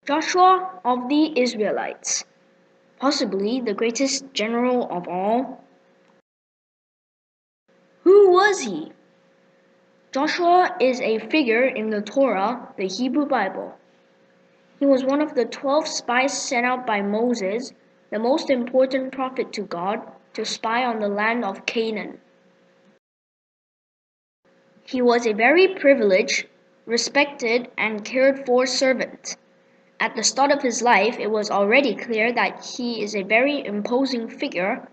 Joshua of the Israelites, possibly the greatest general of all. Who was he? Joshua is a figure in the Torah, the Hebrew Bible. He was one of the 12 spies sent out by Moses, the most important prophet to God, to spy on the land of Canaan. He was a very privileged, respected, and cared for servant. At the start of his life, it was already clear that he is a very imposing figure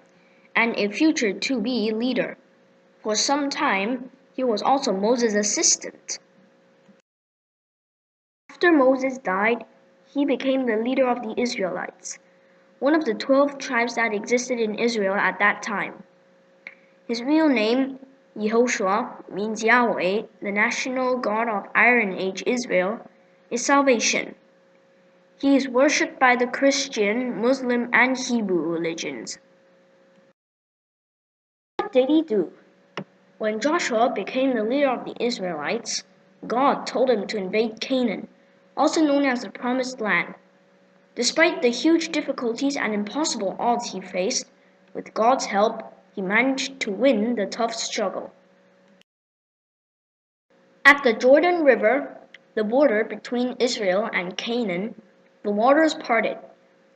and a future to-be leader. For some time, he was also Moses' assistant. After Moses died, he became the leader of the Israelites, one of the 12 tribes that existed in Israel at that time. His real name, Yehoshua, means Yahweh, the national god of Iron Age Israel, is salvation. He is worshipped by the Christian, Muslim, and Hebrew religions. What did he do? When Joshua became the leader of the Israelites, God told him to invade Canaan, also known as the Promised Land. Despite the huge difficulties and impossible odds he faced, with God's help, he managed to win the tough struggle. At the Jordan River, the border between Israel and Canaan, the waters parted,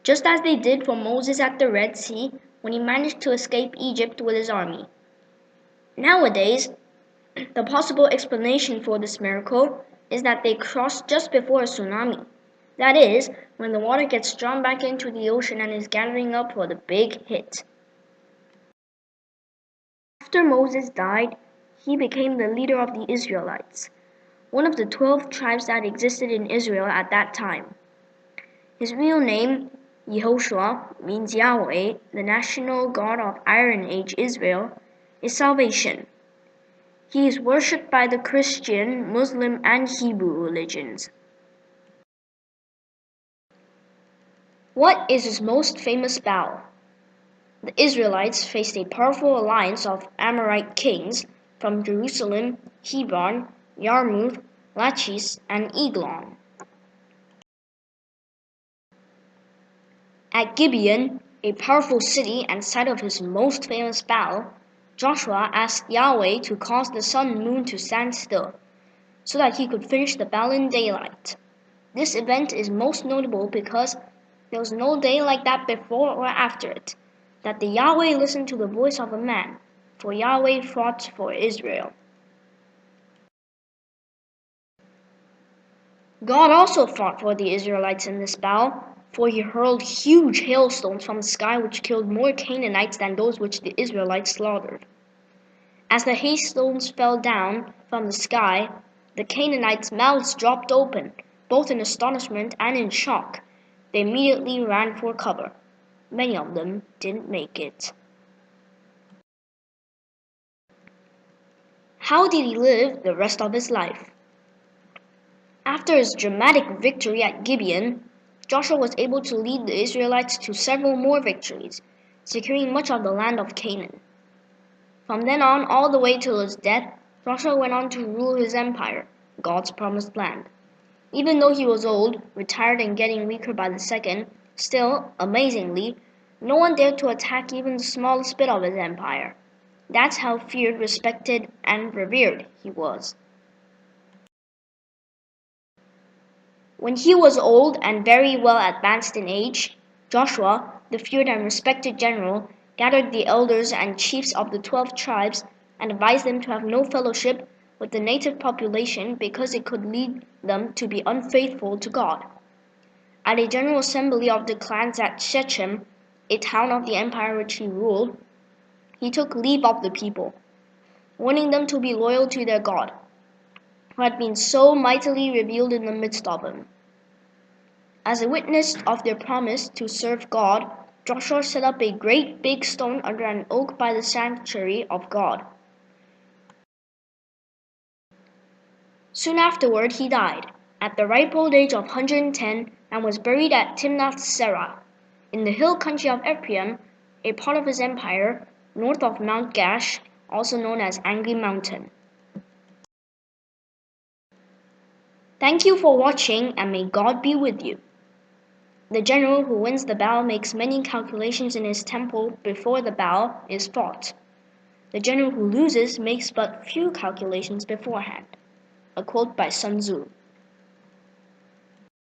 just as they did for Moses at the Red Sea when he managed to escape Egypt with his army. Nowadays, the possible explanation for this miracle is that they crossed just before a tsunami. That is, when the water gets drawn back into the ocean and is gathering up for the big hit. After Moses died, he became the leader of the Israelites, one of the 12 tribes that existed in Israel at that time. His real name, Yehoshua, means Yahweh, the national god of Iron Age Israel, is salvation. He is worshipped by the Christian, Muslim, and Hebrew religions. What is his most famous battle? The Israelites faced a powerful alliance of Amorite kings from Jerusalem, Hebron, Yarmouth, Lachish, and Eglon. At Gibeon, a powerful city and site of his most famous battle, Joshua asked Yahweh to cause the sun and moon to stand still, so that he could finish the battle in daylight. This event is most notable because there was no day like that before or after it, that the Yahweh listened to the voice of a man, for Yahweh fought for Israel. God also fought for the Israelites in this battle, for he hurled huge hailstones from the sky which killed more Canaanites than those which the Israelites slaughtered. As the hailstones fell down from the sky, the Canaanites' mouths dropped open, both in astonishment and in shock. They immediately ran for cover. Many of them didn't make it. How did he live the rest of his life? After his dramatic victory at Gibeon, Joshua was able to lead the Israelites to several more victories, securing much of the land of Canaan. From then on, all the way till his death, Joshua went on to rule his empire, God's promised land. Even though he was old, retired, and getting weaker by the second, still, amazingly, no one dared to attack even the smallest bit of his empire. That's how feared, respected, and revered he was. When he was old and very well advanced in age, Joshua, the feared and respected general, gathered the elders and chiefs of the 12 tribes and advised them to have no fellowship with the native population because it could lead them to be unfaithful to God. At a general assembly of the clans at Shechem, a town of the empire which he ruled, he took leave of the people, warning them to be loyal to their God, who had been so mightily revealed in the midst of them. As a witness of their promise to serve God, Joshua set up a great big stone under an oak by the sanctuary of God. Soon afterward he died, at the ripe old age of 110, and was buried at Timnath-Serah, in the hill country of Ephraim, a part of his empire, north of Mount Gaash, also known as Angry Mountain. Thank you for watching, and may God be with you. The general who wins the battle makes many calculations in his temple before the battle is fought. The general who loses makes but few calculations beforehand. A quote by Sun Tzu.